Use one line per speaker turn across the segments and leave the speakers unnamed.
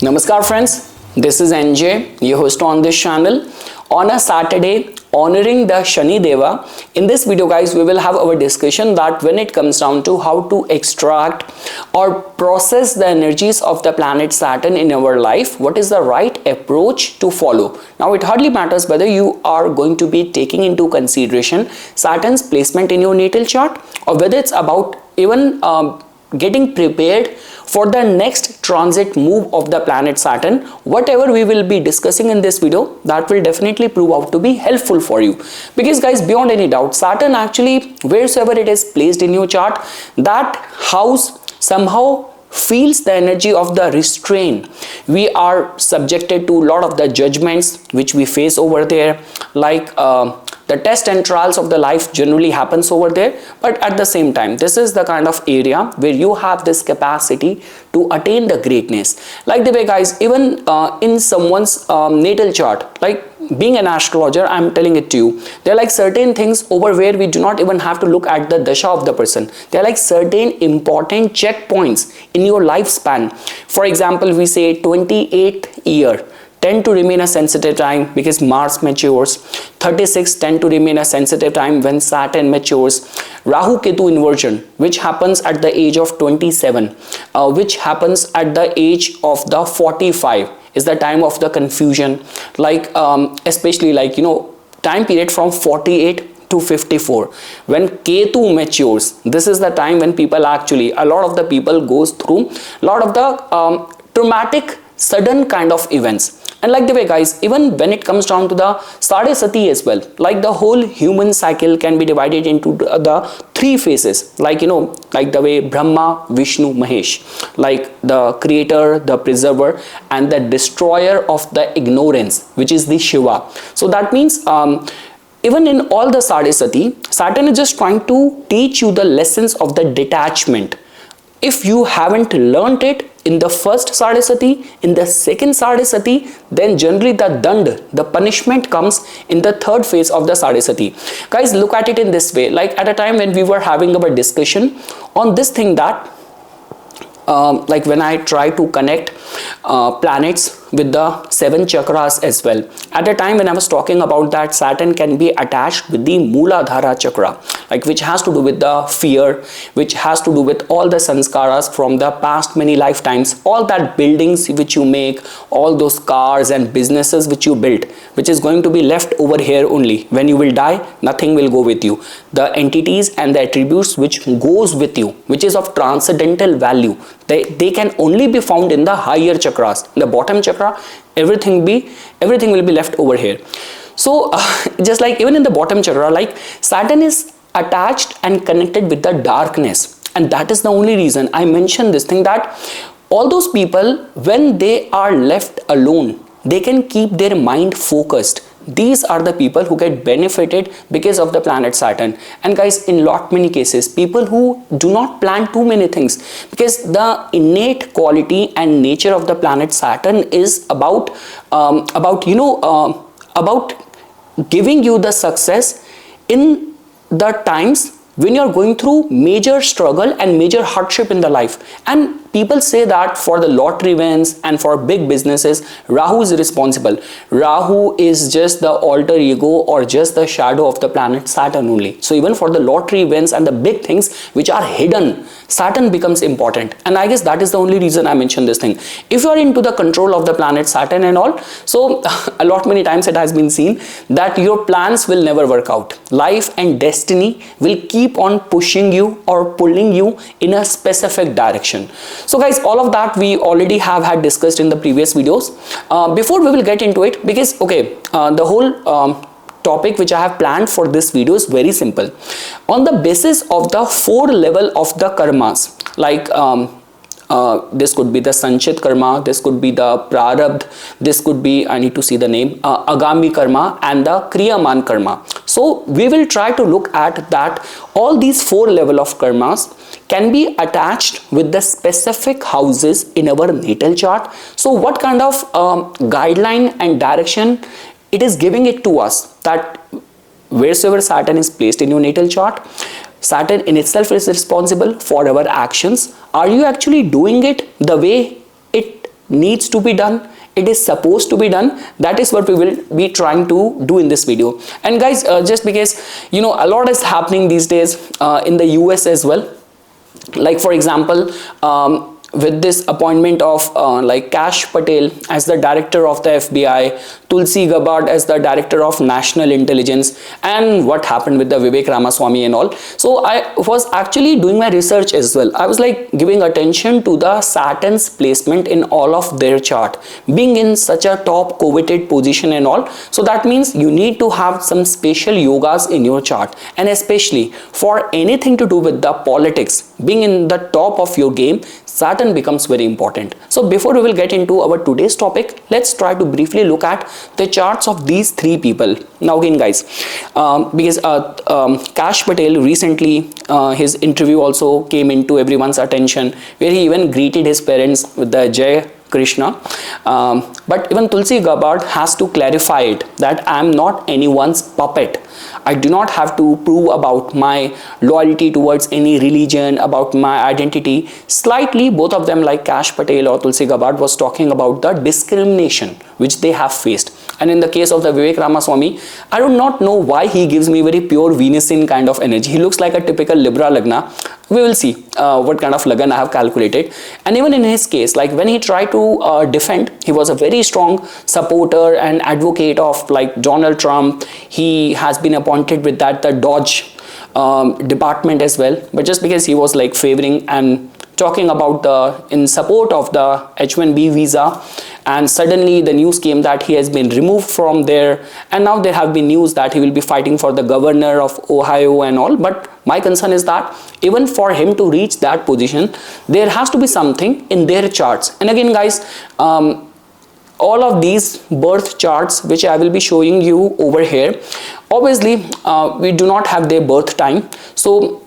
Namaskar friends, this is NJ, your host on this channel. On a Saturday, honoring the Shani Deva. In this video guys, we will have our discussion that when it comes down to how to extract or process the energies of the planet Saturn in our life, what is the right approach to follow. Now it hardly matters whether you are going to be taking into consideration Saturn's placement in your natal chart or whether it's about even getting prepared for the next transit move of the planet Saturn. Whatever we will be discussing in this video, that will definitely prove out to be helpful for you, because guys, beyond any doubt, Saturn actually, wheresoever it is placed in your chart, that house somehow feels the energy of the restraint. We are subjected to a lot of the judgments which we face over there, like the test and trials of the life generally happens over there. But at the same time, this is the kind of area where you have this capacity to attain the greatness. Like the way guys, even in someone's natal chart, like being an astrologer, I'm telling it to you, there are like certain things over where we do not even have to look at the dasha of the person. There are like certain important checkpoints in your lifespan. For example, we say 28th year tend to remain a sensitive time because Mars matures. 36 tend to remain a sensitive time when Saturn matures. Rahu Ketu inversion, which happens at the age of 27, which happens at the age of the 45, is the time of the confusion. Like especially like time period from 48 to 54, when Ketu matures, this is the time when people actually, a lot of the people goes through a lot of the traumatic sudden kind of events. And like the way guys, even when it comes down to the Sade Sati as well, like the whole human cycle can be divided into the three phases, like like the way Brahma, Vishnu, Mahesh, like the creator, the preserver, and the destroyer of the ignorance, which is the Shiva. So that means even in all the Sade Sati, Saturn is just trying to teach you the lessons of the detachment. If you haven't learned it in the first Sade Sati, in the second Sade Sati, then generally the dand, the punishment, comes in the third phase of the Sade Sati. Guys, look at it in this way. Like at a time when we were having our discussion on this thing that like when I try to connect planets with the 7 chakras as well. At a time when I was talking about that Saturn can be attached with the Mooladhara chakra, like which has to do with the fear, which has to do with all the sanskaras from the past many lifetimes, all that buildings which you make, all those cars and businesses which you built, which is going to be left over here only. When you will die, nothing will go with you. The entities and the attributes which goes with you, which is of transcendental value, they can only be found in the higher chakras. In the bottom chakra, everything will be left over here. So just like even in the bottom chakra, like Saturn is attached and connected with the darkness, and that is the only reason I mentioned this thing, that all those people, when they are left alone, they can keep their mind focused. These are the people who get benefited because of the planet Saturn. And guys, in many cases, people who do not plan too many things, because the innate quality and nature of the planet Saturn is about giving you the success in the times when you are going through major struggle and major hardship in the life. And people say that for the lottery wins and for big businesses, Rahu is responsible. Rahu is just the alter ego or just the shadow of the planet Saturn only. So even for the lottery wins and the big things which are hidden, Saturn becomes important. And I guess that is the only reason I mentioned this thing. If you are into the control of the planet Saturn and all, so many times it has been seen that your plans will never work out. Life and destiny will keep on pushing you or pulling you in a specific direction. So guys, all of that we already have had discussed in the previous videos. Before we will get into it, because the whole topic which I have planned for this video is very simple. On the basis of the 4 level of the karmas, like this could be the Sanchit karma, this could be the Prarabdh, this could be, I need to see the name, Agami karma and the Kriyaman karma. So we will try to look at that all these 4 level of karmas can be attached with the specific houses in our natal chart. So what kind of guideline and direction it is giving it to us, that wheresoever Saturn is placed in your natal chart, Saturn in itself is responsible for our actions. Are you actually doing it the way it needs to be done, it is supposed to be done. That is what we will be trying to do in this video. And guys, just because you know a lot is happening these days in the US as well, like for example, with this appointment of like Kash Patel as the director of the FBI, Tulsi Gabbard as the director of National Intelligence, and what happened with the Vivek Ramaswamy and all. So I was actually doing my research as well. I was like giving attention to the Saturn's placement in all of their chart, being in such a top coveted position and all. So that means you need to have some special yogas in your chart, and especially for anything to do with the politics, being in the top of your game, Saturn becomes very important. So before we will get into our today's topic, let's try to briefly look at the charts of these three people. Now again guys, because Kash Patel recently, his interview also came into everyone's attention, where he even greeted his parents with the Jai Krishna. But even Tulsi Gabbard has to clarify it that I am not anyone's puppet. I do not have to prove about my loyalty towards any religion, about my identity. Slightly, both of them, like Kash Patel or Tulsi Gabbard, was talking about the discrimination which they have faced. And in the case of the Vivek Ramaswamy, I do not know why he gives me very pure Venusian kind of energy. He looks like a typical Libra Lagna. We will see what kind of Lagan I have calculated. And even in his case, like when he tried to defend, he was a very strong supporter and advocate of like Donald Trump. He has been appointed with that the Dodge department as well. But just because he was like favoring and talking about in support of the H1B visa, and suddenly the news came that he has been removed from there, and now there have been news that he will be fighting for the governor of Ohio and all. But my concern is that even for him to reach that position, there has to be something in their charts. And again guys, all of these birth charts which I will be showing you over here, obviously we do not have their birth time, so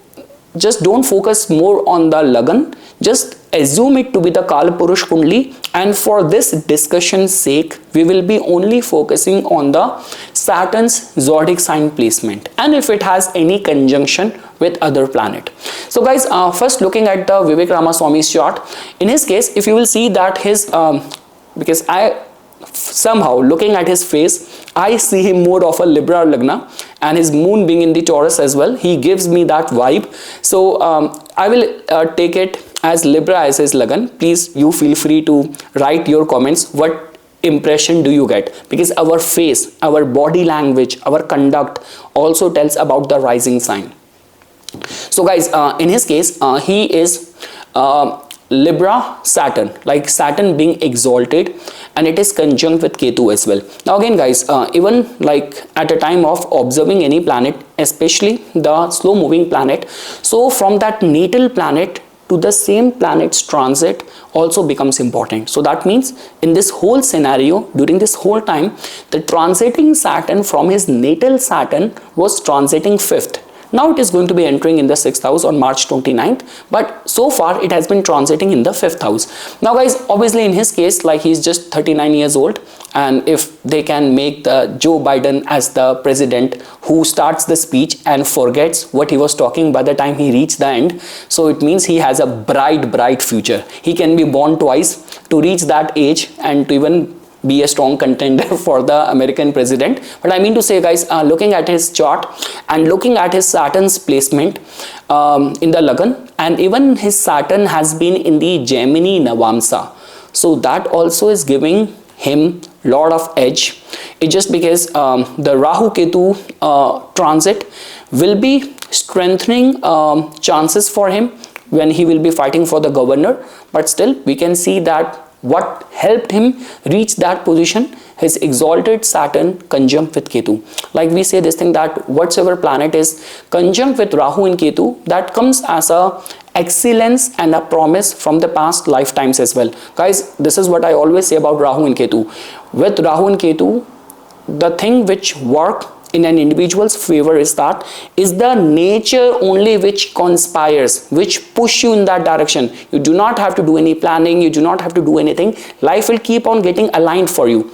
just don't focus more on the Lagan, just assume it to be the Kal Purush Kundli, and for this discussion's sake we will be only focusing on the Saturn's zodiac sign placement and if it has any conjunction with other planet. So guys, first looking at the Vivek Ramaswamy's chart, in his case if you will see that his because I somehow looking at his face, I see him more of a Libra Lagna, and his moon being in the Taurus as well, he gives me that vibe. So I will take it as Libra as his Lagan. Please you feel free to write your comments, what impression do you get, because our face, our body language, our conduct also tells about the rising sign. So guys, in his case he is Libra Saturn, like Saturn being exalted, and it is conjunct with Ketu as well. Now again guys, even like at a time of observing any planet, especially the slow moving planet, so from that natal planet to the same planet's transit also becomes important. So that means in this whole scenario, during this whole time, the transiting Saturn from his natal Saturn was transiting 5th. Now it is going to be entering in the 6th house on March 29th, but so far it has been transiting in the 5th house. Now guys, obviously in his case, like he's just 39 years old, and if they can make the Joe Biden as the president who starts the speech and forgets what he was talking by the time he reached the end, so it means he has a bright future. He can be born twice to reach that age and to even be a strong contender for the American president. But I mean to say guys, looking at his chart and looking at his Saturn's placement in the Lagan, and even his Saturn has been in the Gemini Navamsa, so that also is giving him lot of edge. It just because the Rahu Ketu transit will be strengthening chances for him when he will be fighting for the governor. But still we can see that what helped him reach that position, his exalted Saturn conjunct with Ketu. Like we say this thing that whatsoever planet is conjunct with Rahu and Ketu, that comes as a excellence and a promise from the past lifetimes as well. Guys, this is what I always say about Rahu and Ketu. With Rahu and Ketu, the thing which work in an individual's favor is that is the nature only which conspires, which push you in that direction. You do not have to do any planning, you do not have to do anything. Life will keep on getting aligned for you.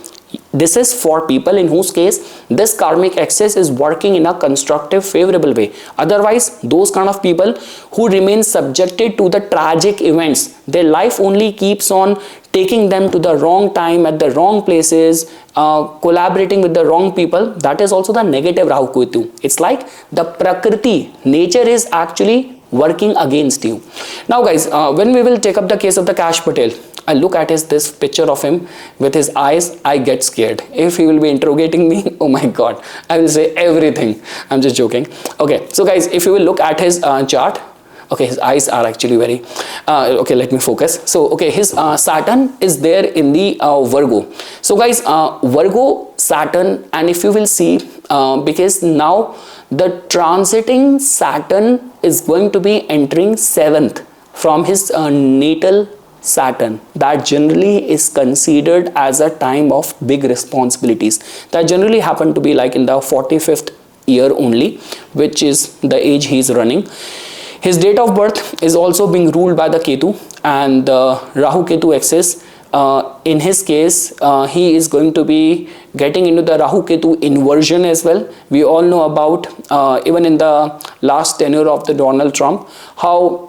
this is for people in whose case this karmic axis is working in a constructive, favorable way. Otherwise, those kind of people who remain subjected to the tragic events, their life only keeps on taking them to the wrong time, at the wrong places, collaborating with the wrong people. That is also the negative Rahu Ketu. It's like the Prakriti, nature is actually working against you. Now guys, when we will take up the case of the Kash Patel, I look at this picture of him with his eyes, I get scared. If he will be interrogating me, oh my god, I will say everything. I'm just joking. Okay, so guys, if you will look at his chart, okay, his eyes are actually very okay, let me focus. So okay, his Saturn is there in the Virgo. So guys, Virgo, Saturn, and if you will see, because now the transiting Saturn is going to be entering 7th from his natal Saturn. That generally is considered as a time of big responsibilities. That generally happen to be like in the 45th year only, which is the age he is running. His date of birth is also being ruled by the Ketu, and the Rahu Ketu axis. In his case, he is going to be getting into the Rahu Ketu inversion as well. We all know about even in the last tenure of the Donald Trump, how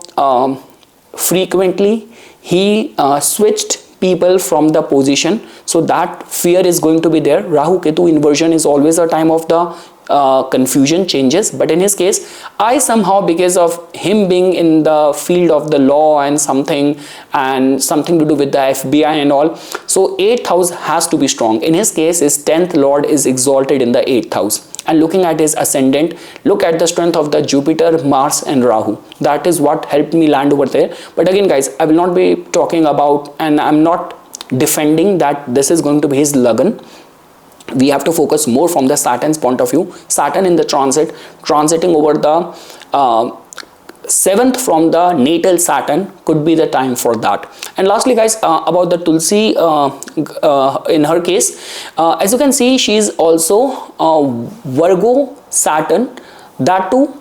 frequently he switched people from the position. So that fear is going to be there. Rahu Ketu inversion is always a time of the confusion, changes, but in his case, I somehow, because of him being in the field of the law and something to do with the FBI and all, so 8th house has to be strong. In his case, his 10th lord is exalted in the 8th house. And looking at his ascendant, look at the strength of the Jupiter, Mars and Rahu. That is what helped me land over there. But again guys, I will not be talking about, and I'm not defending that this is going to be his Lagan. We have to focus more from the Saturn's point of view. Saturn in the transiting over the 7th from the natal Saturn could be the time for that. And lastly guys, about the Tulsi, in her case, as you can see, she is also Virgo Saturn. That too,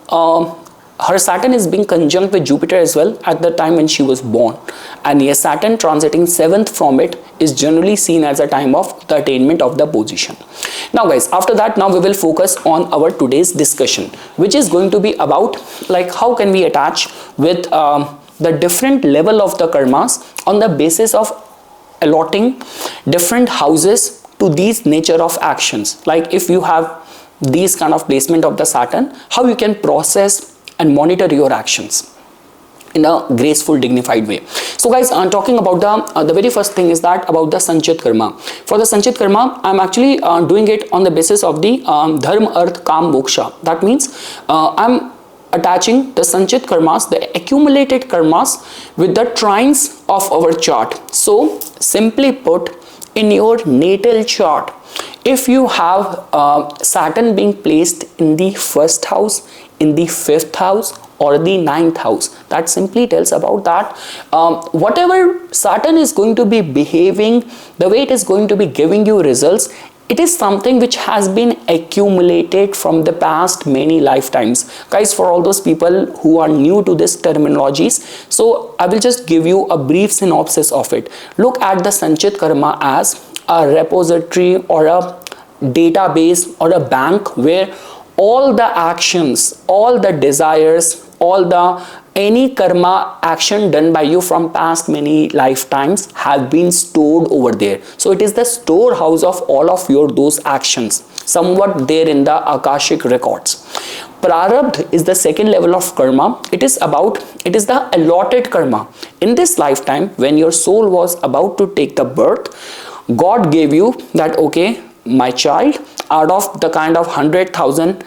her Saturn is being conjunct with Jupiter as well at the time when she was born. And yes, Saturn transiting 7th from it is generally seen as a time of the attainment of the position. Now guys, after that, now we will focus on our today's discussion, which is going to be about like how can we attach with the different level of the karmas on the basis of allotting different houses to these nature of actions. Like if you have these kind of placement of the Saturn, how you can process and monitor your actions in a graceful, dignified way. So guys, I'm talking about the very first thing is that about the Sanchit Karma. For the Sanchit Karma, I'm actually doing it on the basis of the Dharma, Arth, Kam, Moksha. That means I'm attaching the Sanchit Karmas, the accumulated Karmas, with the trines of our chart. So simply put, in your natal chart, if you have Saturn being placed in the 1st house, in the 5th house or the 9th house, that simply tells about that whatever Saturn is going to be behaving, the way it is going to be giving you results, it is something which has been accumulated from the past many lifetimes. Guys, for all those people who are new to this terminologies, so I will just give you a brief synopsis of it. Look at the Sanchit Karma as a repository or a database or a bank where all the actions, all the desires, any karma action done by you from past many lifetimes have been stored over there. So it is the storehouse of all of your those actions, somewhat there in the Akashic records. Prarabdha is the second level of karma. It is the allotted karma. In this lifetime, when your soul was about to take the birth, God gave you that, okay, my child, out of the kind of 100,000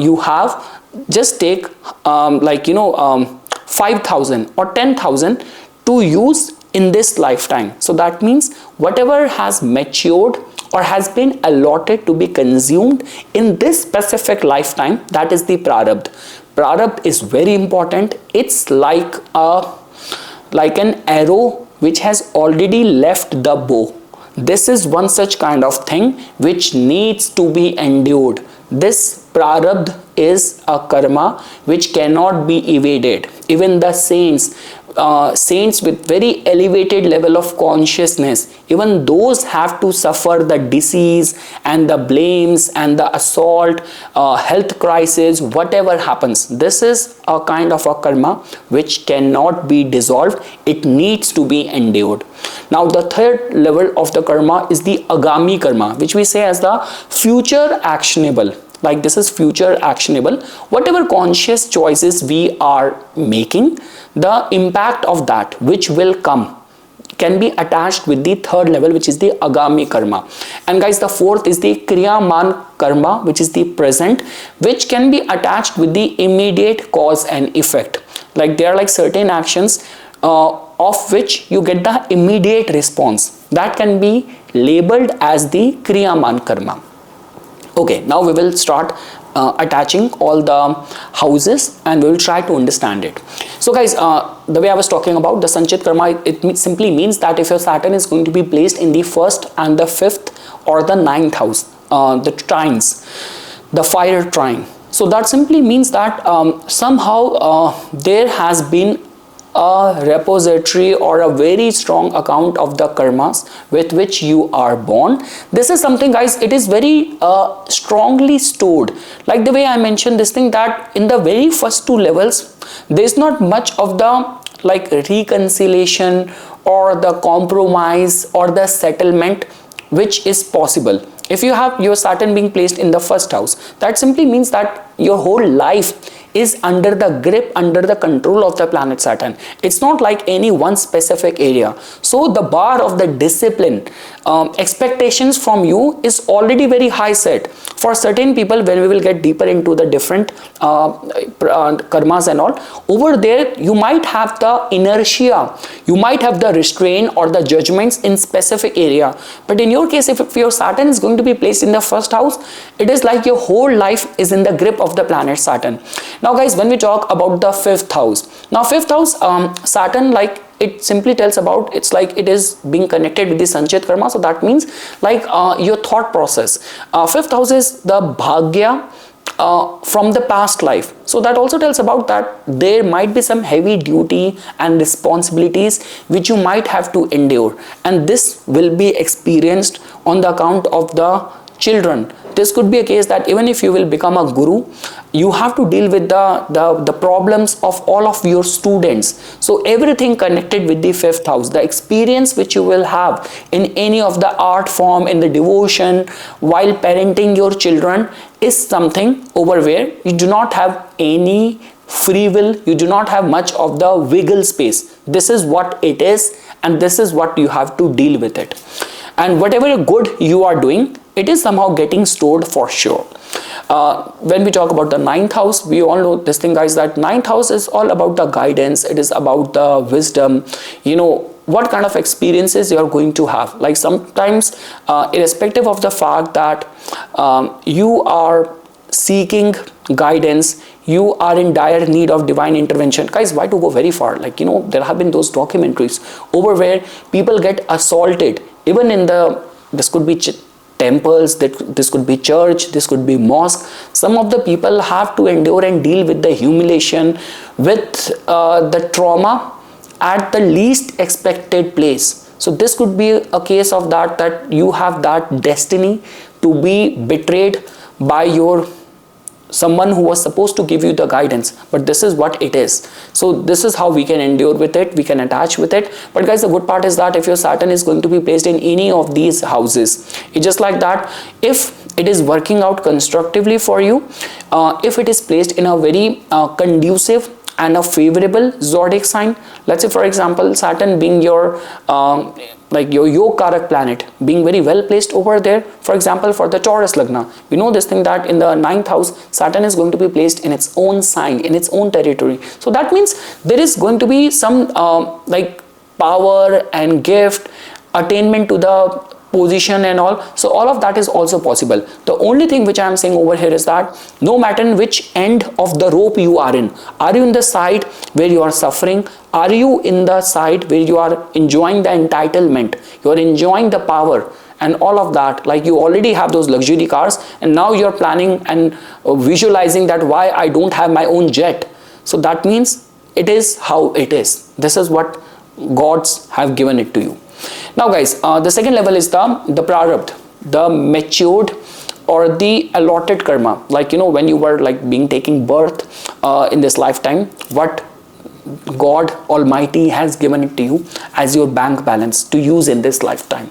you have, just take 5,000 or 10,000 to use in this lifetime. So that means whatever has matured or has been allotted to be consumed in this specific lifetime, that is the prarabdha. Prarabdha is very important. It's like an arrow which has already left the bow. This is one such kind of thing which needs to be endured. This prarabdha is a karma which cannot be evaded. even the saints, saints with very elevated level of consciousness, even those have to suffer the disease and the blames and the assault, health crisis, whatever happens. This is a kind of a karma which cannot be dissolved. It needs to be endured. Now the third level of the karma is the agami karma, which we say as the future actionable. Like this is future actionable. Whatever conscious choices we are making, the impact of that which will come can be attached with the third level, which is the agami karma. And guys, the fourth is the kriyaman karma, which is the present, which can be attached with the immediate cause and effect. Like there are like certain actions of which you get the immediate response, that can be labeled as the kriyaman karma. Okay, now we will start attaching all the houses and we will try to understand it. So guys, the way I was talking about the Sanchit karma, it simply means that if your Saturn is going to be placed in the first and the fifth or the ninth house, the trines, the fire trine. So that simply means that somehow there has been a repository or a very strong account of the karmas with which you are born. This is something, guys, it is very strongly stored. Like the way I mentioned this thing, that in the very first two levels there is not much of the like reconciliation or the compromise or the settlement which is possible. If you have your Saturn being placed in the first house, that simply means that your whole life is under the grip, under the control of the planet Saturn. It's not like any one specific area. So the bar of the discipline, expectations from you is already very high set. For certain people, when we will get deeper into the different karmas and all, over there you might have the inertia, you might have the restraint or the judgments in specific area. But in your case, if your Saturn is going to be placed in the first house, it is like your whole life is in the grip of the planet Saturn. Now guys, when we talk about the fifth house, now fifth house, Saturn, like it simply tells about, it's like it is being connected with the Sanchit karma. So that means like your thought process. Fifth house is the bhagya from the past life. So that also tells about that there might be some heavy duty and responsibilities which you might have to endure, and this will be experienced on the account of the children. This could be a case that even if you will become a guru, you have to deal with the problems of all of your students. So everything connected with the fifth house, the experience which you will have in any of the art form, in the devotion, while parenting your children, is something over where you do not have any free will, you do not have much of the wiggle space. This is what it is, and this is what you have to deal with it. And whatever good you are doing, it is somehow getting stored for sure. When we talk about the ninth house, we all know this thing, guys, that ninth house is all about the guidance. It is about the wisdom, you know, what kind of experiences you are going to have. Like sometimes, irrespective of the fact that you are seeking guidance, you are in dire need of divine intervention. Guys, why to go very far? Like, you know, there have been those documentaries over where people get assaulted, even in this could be temples, this could be church, this could be mosque. Some of the people have to endure and deal with the humiliation, with the trauma at the least expected place. So this could be a case of that you have that destiny to be betrayed by your someone who was supposed to give you the guidance, but this is what it is. So this is how we can endure with it, we can attach with it. But guys, the good part is that if your Saturn is going to be placed in any of these houses, it's just like that, if it is working out constructively for you, if it is placed in a very conducive and a favorable zodiac sign, let's say for example Saturn being your like your Yogarak planet, being very well placed over there. For example, for the Taurus Lagna, we know this thing that in the ninth house, Saturn is going to be placed in its own sign, in its own territory. So that means there is going to be some like power and gift, attainment to the position and all. So all of that is also possible. The only thing which I am saying over here is that no matter in which end of the rope you are in the side where you are suffering, are you in the side where you are enjoying the entitlement, you are enjoying the power and all of that, like you already have those luxury cars and now you are planning and visualizing that why I don't have my own jet. So that means it is how it is. This is what gods have given it to you. Now guys, the second level is the prarabdha, the matured or the allotted karma. Like, you know, when you were like being taking birth in this lifetime, what God Almighty has given it to you as your bank balance to use in this lifetime.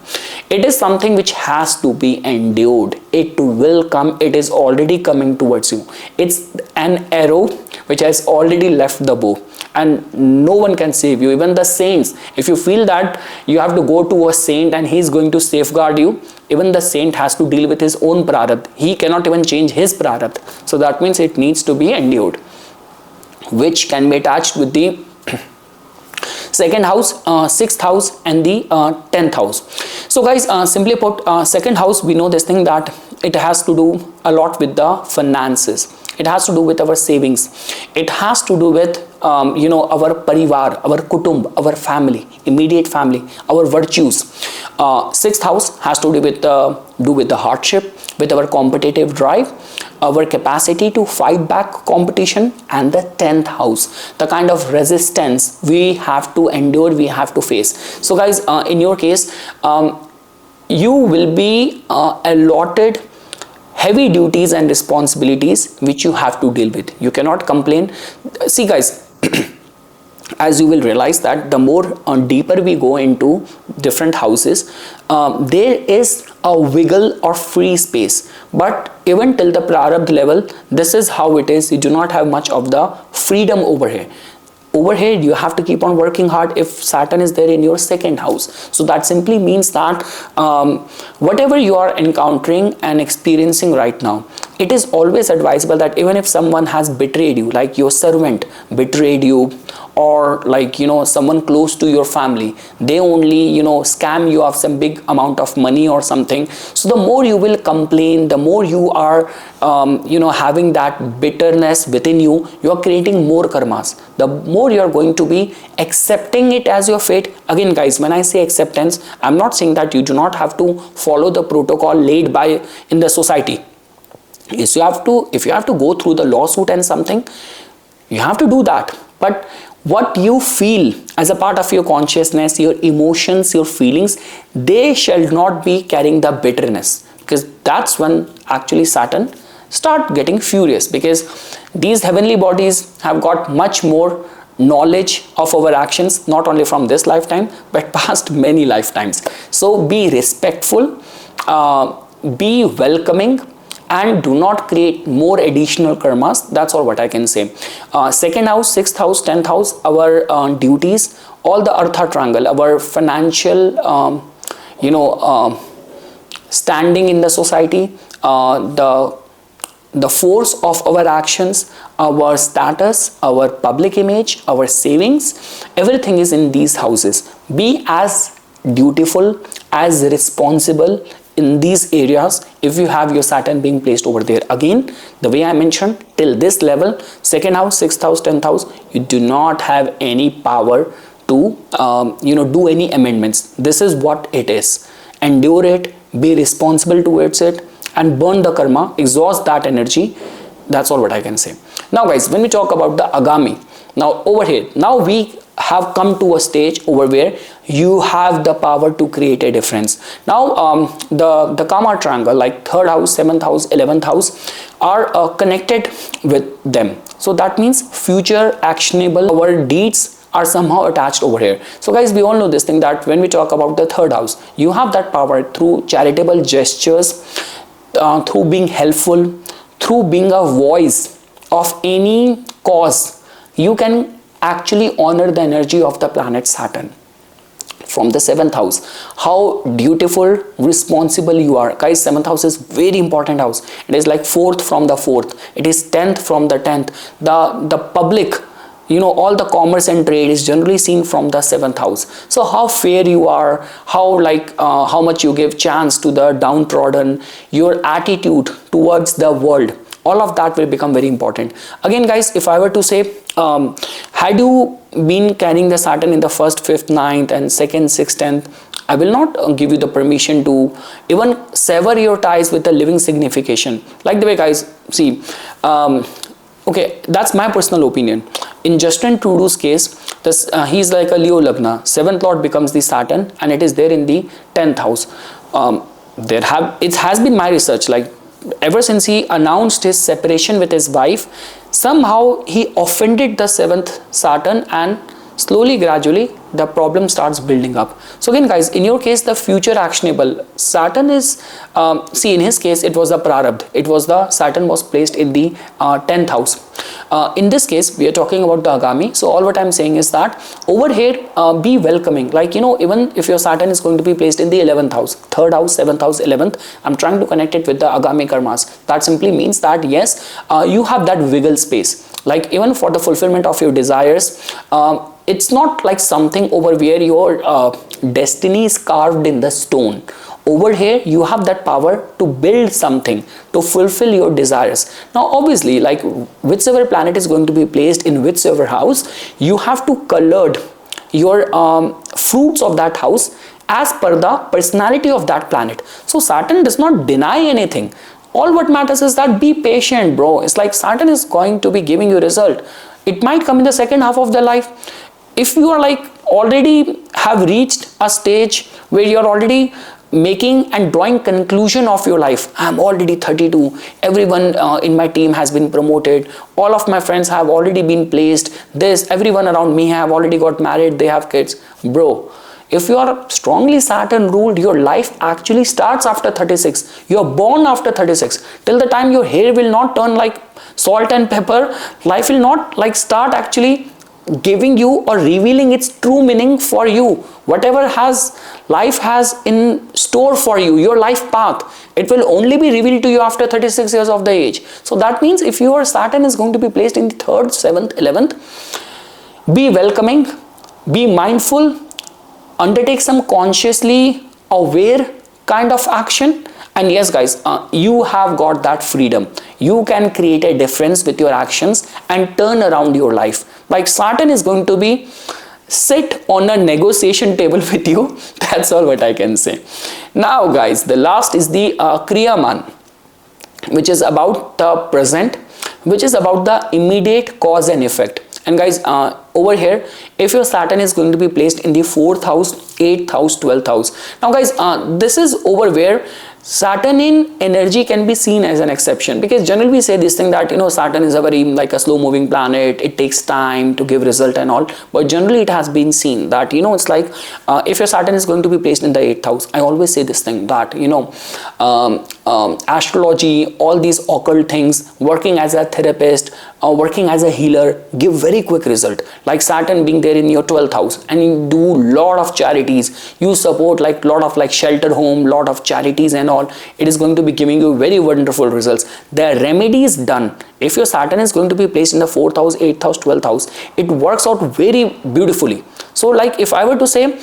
It is something which has to be endured. It will come. It is already coming towards you. It's an arrow which has already left the bow, and no one can save you. Even the saints, if you feel that you have to go to a saint and he's going to safeguard you, even the saint has to deal with his own prarabdha. He cannot even change his prarabdha. So that means it needs to be endured, which can be attached with the second house, sixth house and the 10th house. So guys, simply put, second house, we know this thing that it has to do a lot with the finances. It has to do with our savings. It has to do with you know, our parivar, our kutumb, our family, immediate family, our virtues. Sixth house has to do with the hardship, with our competitive drive, our capacity to fight back competition, and the 10th house, the kind of resistance we have to endure, we have to face. So guys, in your case, you will be allotted heavy duties and responsibilities which you have to deal with. You cannot complain. See guys, as you will realize that the more deeper we go into different houses, there is a wiggle or free space, but even till the prarabdha level, this is how it is. You do not have much of the freedom over here. Over here, you have to keep on working hard if Saturn is there in your second house. So that simply means that whatever you are encountering and experiencing right now, it is always advisable that even if someone has betrayed you, like your servant betrayed you, or like, you know, someone close to your family, they only, you know, scam you of some big amount of money or something. So the more you will complain, the more you are you know, having that bitterness within you, you are creating more karmas. The more you are going to be accepting it as your fate. Again guys, when I say acceptance, I'm not saying that you do not have to follow the protocol laid by in the society. Yes, you have to. If you have to go through the lawsuit and something, you have to do that. But what you feel as a part of your consciousness, your emotions, your feelings, they shall not be carrying the bitterness, because that's when actually Saturn start getting furious, because these heavenly bodies have got much more knowledge of our actions, not only from this lifetime but past many lifetimes. So be respectful, be welcoming, and do not create more additional karmas. That's all what I can say. Second house, sixth house, 10th house, our duties, all the Artha triangle, our financial you know, standing in the society, the force of our actions, our status, our public image, our savings, everything is in these houses. Be as dutiful, as responsible in these areas if you have your Saturn being placed over there. Again, the way I mentioned, till this level, second house, sixth house, 10th house, you do not have any power to you know, do any amendments. This is what it is. Endure it, be responsible towards it, and burn the karma, exhaust that energy. That's all what I can say. Now guys, when we talk about the Agami, now over here, now we have come to a stage over where you have the power to create a difference. Now the karma triangle, like 3rd house, 7th house, 11th house, are connected with them. So that means future actionable, our deeds are somehow attached over here. So guys, we all know this thing that when we talk about the 3rd house, you have that power through charitable gestures, through being helpful, through being a voice of any cause. You can actually honor the energy of the planet Saturn from the 7th house. How dutiful, responsible you are. Guys, 7th house is very important house. It is like 4th from the 4th. It is 10th from the 10th. The public, you know, all the commerce and trade is generally seen from the 7th house. So how fair you are, how much you give chance to the downtrodden, your attitude towards the world, all of that will become very important. Again guys, if I were to say, had you been carrying the Saturn in the 1st, 5th, 9th and 2nd, 6th, 10th, I will not give you the permission to even sever your ties with the living signification. Like the way guys, see, okay, that's my personal opinion. in Justin Trudeau's case, this he's like a Leo Lagna. 7th lord becomes the Saturn, and it is there in the 10th house. It has been my research, like ever since he announced his separation with his wife, somehow he offended the 7th Saturn, and slowly, gradually, the problem starts building up. So again, guys, in your case, the future actionable Saturn is, see, in his case, it was the Prarabdha. It was the Saturn was placed in the 10th house. In this case, we are talking about the Agami. So all what I'm saying is that over here, be welcoming. Like, you know, even if your Saturn is going to be placed in the 11th house, 3rd house, 7th house, 11th, I'm trying to connect it with the Agami karmas. That simply means that, yes, you have that wiggle space. Like even for the fulfillment of your desires, it's not like something over where your destiny is carved in the stone. Over here, you have that power to build something, to fulfill your desires. Now, obviously, like whichever planet is going to be placed in whichever house, you have to color your fruits of that house as per the personality of that planet. So Saturn does not deny anything. All what matters is that be patient, bro. It's like Saturn is going to be giving you result. It might come in the second half of the life. If you are like already have reached a stage where you are already making and drawing conclusion of your life, I'm already 32, everyone in my team has been promoted, all of my friends have already been placed, everyone around me have already got married, they have kids. Bro, if you are strongly Saturn ruled, your life actually starts after 36. You are born after 36. Till the time your hair will not turn like salt and pepper, life will not like start actually giving you or revealing its true meaning for you. Whatever life has in store for you, your life path, it will only be revealed to you after 36 years of the age. So that means if your Saturn is going to be placed in the 3rd, 7th, 11th, be welcoming, be mindful, undertake some consciously aware kind of action. And yes, guys, you have got that freedom. You can create a difference with your actions and turn around your life. Like Saturn is going to be sit on a negotiation table with you. That's all what I can say. Now, guys, the last is the Kriyaman, which is about the present, which is about the immediate cause and effect. And guys, over here, if your Saturn is going to be placed in the 4th house, 8th house, 12th house. Now guys, this is over where Saturn in energy can be seen as an exception, because generally we say this thing that, you know, Saturn is a very like a slow moving planet, it takes time to give result and all, but generally it has been seen that, you know, it's like if your Saturn is going to be placed in the 8th house, I always say this thing that, you know, astrology, all these occult things, working as a therapist, working as a healer, give very quick result. Like Saturn being there in your 12th house, and you do lot of charities, you support like lot of like shelter home, lot of charities and all, it is going to be giving you very wonderful results. The remedies done, if your Saturn is going to be placed in the 4th house, 8th house, 12th house, it works out very beautifully. So like if I were to say,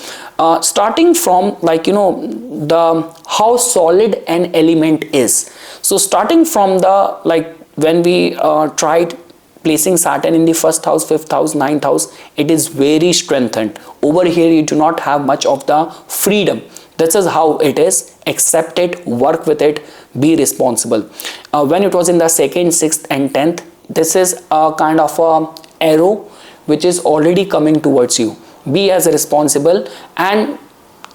starting from like, you know, the how solid an element is. So starting from the like when we tried placing Saturn in the 1st house, 5th house, 9th house, it is very strengthened. Over here you do not have much of the freedom. This is how it is. Accept it, work with it, be responsible. When it was in the 2nd, 6th and 10th, this is a kind of a arrow which is already coming towards you. Be as responsible, and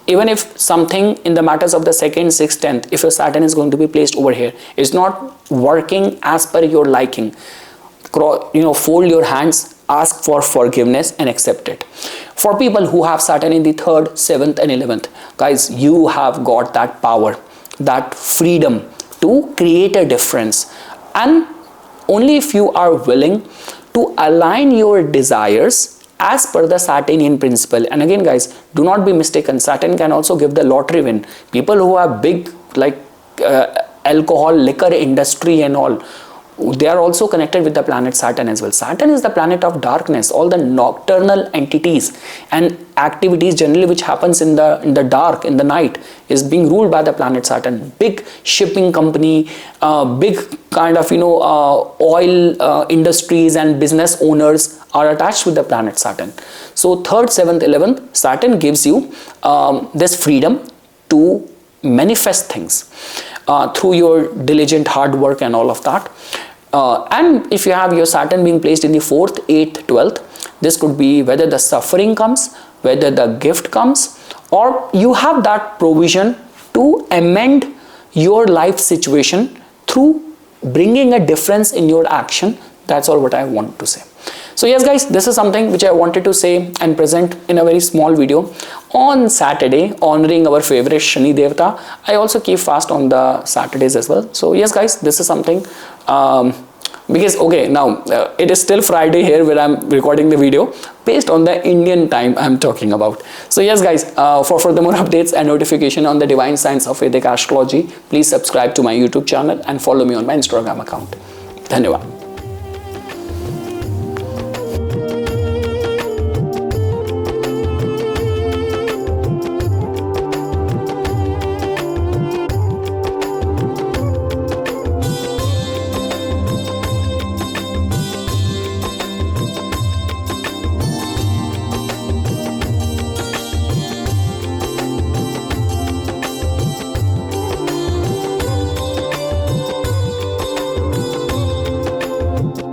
even if something in the matters of the 2nd, 6th, 10th, if your Saturn is going to be placed over here, is not working as per your liking, you know, fold your hands, ask for forgiveness and accept it. For people who have Saturn in the 3rd, 7th and 11th, guys, you have got that power, that freedom to create a difference, and only if you are willing to align your desires as per the Saturnian principle. And again, guys, do not be mistaken, Saturn can also give the lottery win. People who have big like alcohol, liquor industry and all, they are also connected with the planet Saturn as well. Saturn is the planet of darkness. All the nocturnal entities and activities generally which happens in the dark, in the night, is being ruled by the planet Saturn. Big shipping company, big kind of, you know, oil industries and business owners are attached with the planet Saturn. So 3rd, 7th, 11th, Saturn gives you this freedom to manifest things through your diligent hard work and all of that. And if you have your Saturn being placed in the 4th, 8th, 12th, this could be whether the suffering comes, whether the gift comes, or you have that provision to amend your life situation through bringing a difference in your action. That's all what I want to say. So yes guys, this is something which I wanted to say and present in a very small video on Saturday, honoring our favorite Shani Devata. I also keep fast on the Saturdays as well. So yes guys, this is something because okay, now it is still Friday here where I'm recording the video based on the Indian time I'm talking about. So yes guys, for further more updates and notification on the divine science of Vedic astrology, please subscribe to my YouTube channel and follow me on my Instagram account. Dhanyavad.